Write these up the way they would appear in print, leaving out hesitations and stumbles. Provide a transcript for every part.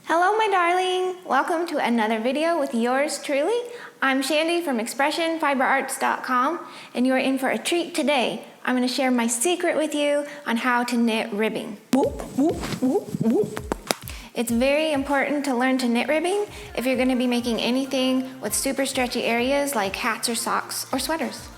Hello my darling, welcome to another video with yours truly. I'm Chandi from ExpressionFiberArts.com and you're in for a treat today. I'm going to share my secret with you on how to knit ribbing. Whoop, whoop, whoop, whoop. It's very important to learn to knit ribbing if you're going to be making anything with super stretchy areas like hats or socks or sweaters.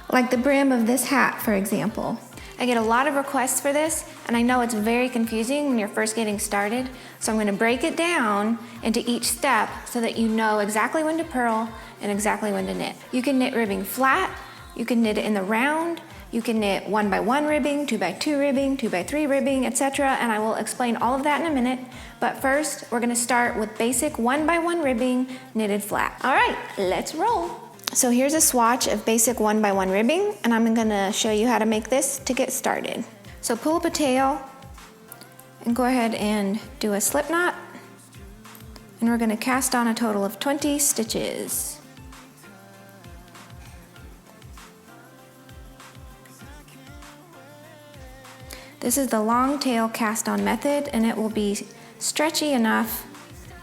Like the brim of this hat, for example. I get a lot of requests for this, and I know it's very confusing when you're first getting started, so I'm going to break it down into each step so that you know exactly when to purl and exactly when to knit. You can knit ribbing flat, you can knit it in the round, you can knit 1x1 ribbing, 2x2 ribbing, 2x3 ribbing, etc., and I will explain all of that in a minute. But first, we're going to start with basic 1x1 ribbing knitted flat. All right, let's roll. So here's a swatch of basic 1x1 ribbing, and I'm gonna show you how to make this to get started. So pull up a tail and go ahead and do a slip knot, and we're gonna cast on a total of 20 stitches. This is the long tail cast on method, and it will be stretchy enough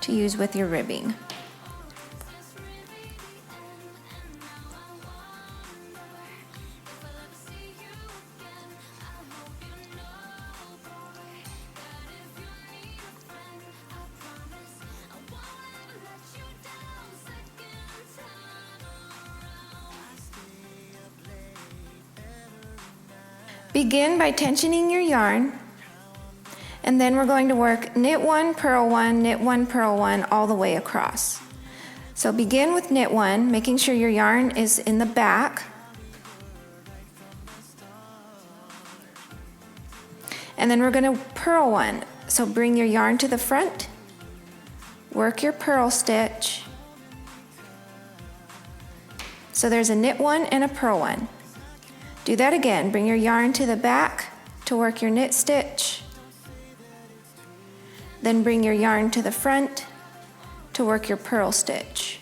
to use with your ribbing. Begin by tensioning your yarn, and then we're going to work knit 1, purl 1, knit 1, purl 1 all the way across. So begin with knit 1, making sure your yarn is in the back. And then we're going to purl 1. So bring your yarn to the front, work your purl stitch. So there's a knit 1 and a purl 1. Do that again. Bring your yarn to the back to work your knit stitch. Then bring your yarn to the front to work your purl stitch.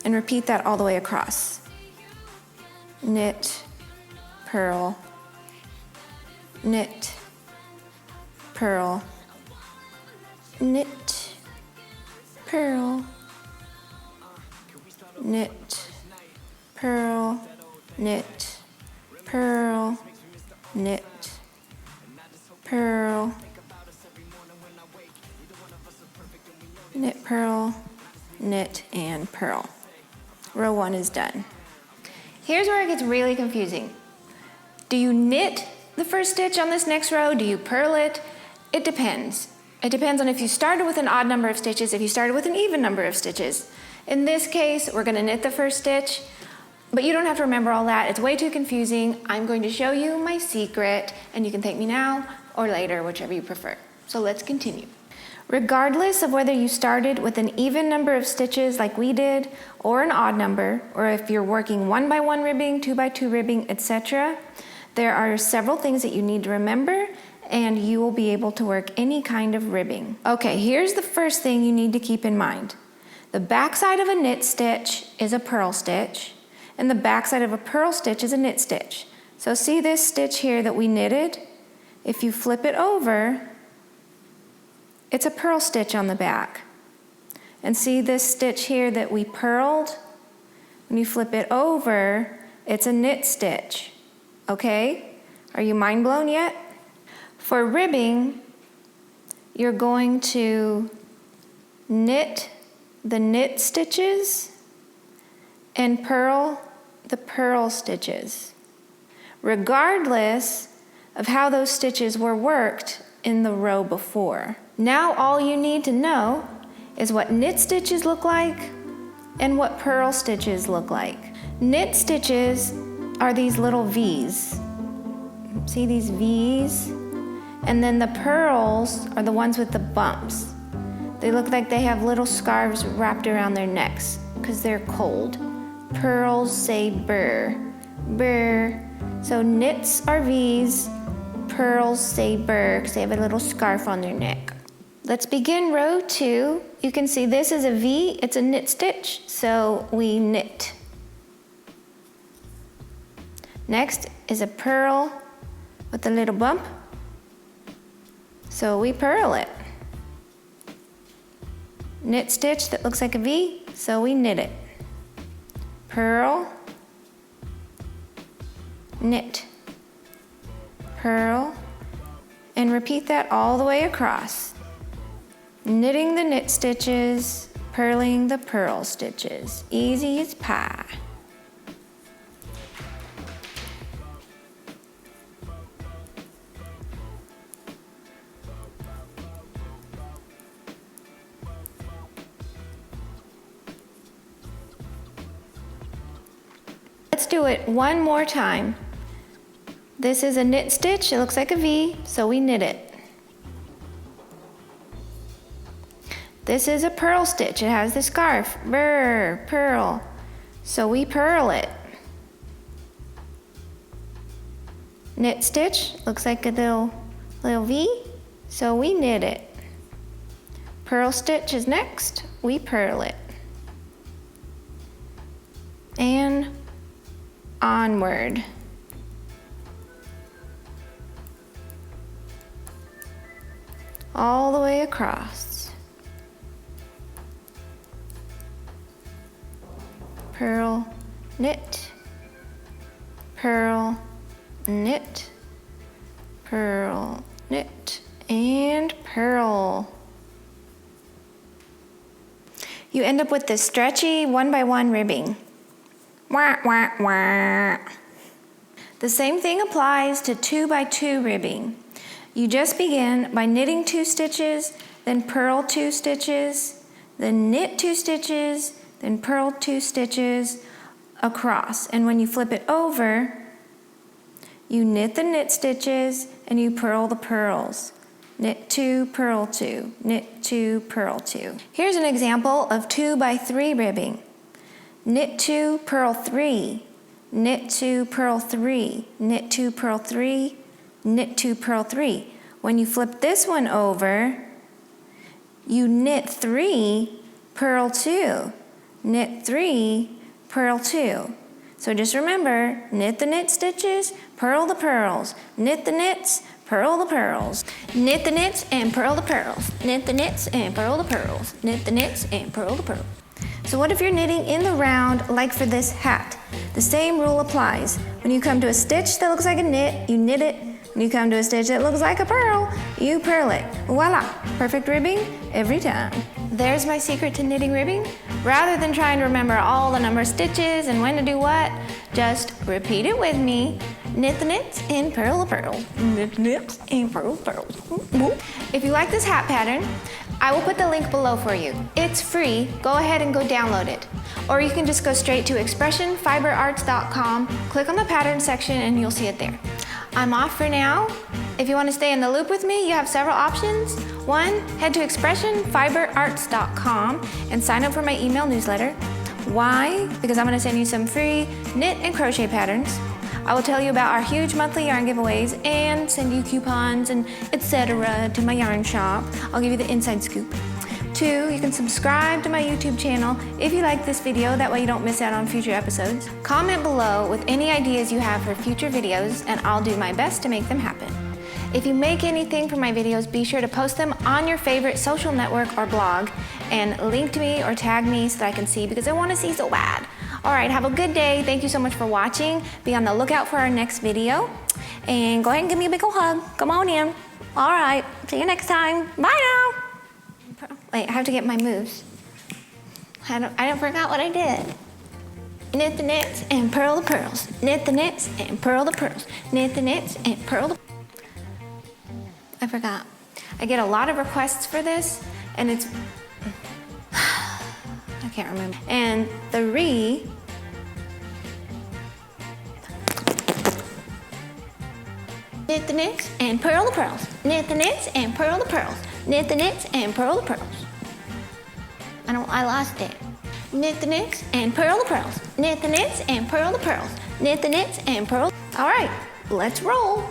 And repeat that all the way across. Knit, purl, knit, purl, knit, purl, knit, purl, knit, purl, knit, purl, knit, purl, knit, and purl. Row 1 is done. Here's where it gets really confusing. Do you knit the first stitch on this next row? Do you purl it? It depends. It depends on if you started with an odd number of stitches, if you started with an even number of stitches. In this case, we're going to knit the first stitch. But you don't have to remember all that. It's way too confusing. I'm going to show you my secret, and you can thank me now or later, whichever you prefer. So let's continue. Regardless of whether you started with an even number of stitches like we did, or an odd number, or if you're working 1x1 ribbing, 2x2 ribbing, etc., there are several things that you need to remember, and you will be able to work any kind of ribbing. Okay, here's the first thing you need to keep in mind. The back side of a knit stitch is a purl stitch, and the back side of a purl stitch is a knit stitch. So see this stitch here that we knitted? If you flip it over, it's a purl stitch on the back. And see this stitch here that we purled? When you flip it over, it's a knit stitch. Okay? Are you mind blown yet? For ribbing, you're going to knit the knit stitches and purl the purl stitches, regardless of how those stitches were worked in the row before. Now all you need to know is what knit stitches look like and what purl stitches look like. Knit stitches are these little V's. See these V's? And then the purls are the ones with the bumps. They look like they have little scarves wrapped around their necks because they're cold. Purls say burr, burr. So knits are V's, purls say burr because they have a little scarf on their neck. Let's begin row 2. You can see this is a V, it's a knit stitch, so we knit. Next is a purl with a little bump. So we purl it. knit stitch that looks like a V, so we knit it. Purl, knit, purl, and repeat that all the way across. Knitting the knit stitches, purling the purl stitches. Easy as pie. Let's do it one more time. This is a knit stitch, it looks like a V, so we knit it. This is a purl stitch, it has the scarf, burr, purl, so we purl it. Knit stitch, looks like a little V, so we knit it. Purl stitch is next, we purl it. And onward. All the way across. Purl, knit, purl, knit, purl, knit, and purl. You end up with this stretchy 1x1 ribbing. Wah, wah, wah. The same thing applies to 2x2 ribbing. You just begin by knitting 2 stitches, then purl 2 stitches, then knit 2 stitches, then purl 2 stitches across. And when you flip it over, you knit the knit stitches and you purl the purls. Knit 2, purl 2, knit 2, purl 2. Here's an example of 2x3 ribbing. Knit 2, purl 3, knit 2, purl 3, knit 2, purl 3, knit 2, purl 3. When you flip this one over, you knit 3, purl 2, knit 3, purl 2. So just remember, knit the knit stitches, purl the purls, knit the knits, purl the purls, knit the knits and purl the purls, knit the knits and purl the purls, knit the knits and purl the purls. So what if you're knitting in the round like for this hat? The same rule applies. When you come to a stitch that looks like a knit, you knit it. When you come to a stitch that looks like a purl, you purl it. Voila, perfect ribbing every time. There's my secret to knitting ribbing. Rather than trying to remember all the number of stitches and when to do what, just repeat it with me. Knit the knits and purl the purls. Knit the knits and purl the purls. If you like this hat pattern, I will put the link below for you. It's free, go ahead and go download it. Or you can just go straight to expressionfiberarts.com, click on the pattern section and you'll see it there. I'm off for now. If you want to stay in the loop with me, you have several options. One, head to expressionfiberarts.com and sign up for my email newsletter. Why? Because I'm going to send you some free knit and crochet patterns. I will tell you about our huge monthly yarn giveaways and send you coupons and etc. to my yarn shop. I'll give you the inside scoop. 2, you can subscribe to my YouTube channel if you like this video, that way you don't miss out on future episodes. Comment below with any ideas you have for future videos and I'll do my best to make them happen. If you make anything from my videos, be sure to post them on your favorite social network or blog and link to me or tag me so that I can see, because I want to see so bad. Alright, have a good day. Thank you so much for watching. Be on the lookout for our next video. And go ahead and give me a big ol' hug. Come on in. Alright, see you next time. Bye now. Wait, I have to get my moves. I don't forgot what I did. Knit the knits and purl the purls. Knit the knits and purl the purls. Knit the knits and purl the... I forgot. I get a lot of requests for this, and it's... I can't remember. And the knit the knits and purl the purls. Knit the knits and purl the purls. Knit the knits and purl the purls. I lost it. Knit the knits and purl the purls. Knit the knits and purl the purls. Knit the knits and purl. All right, let's roll.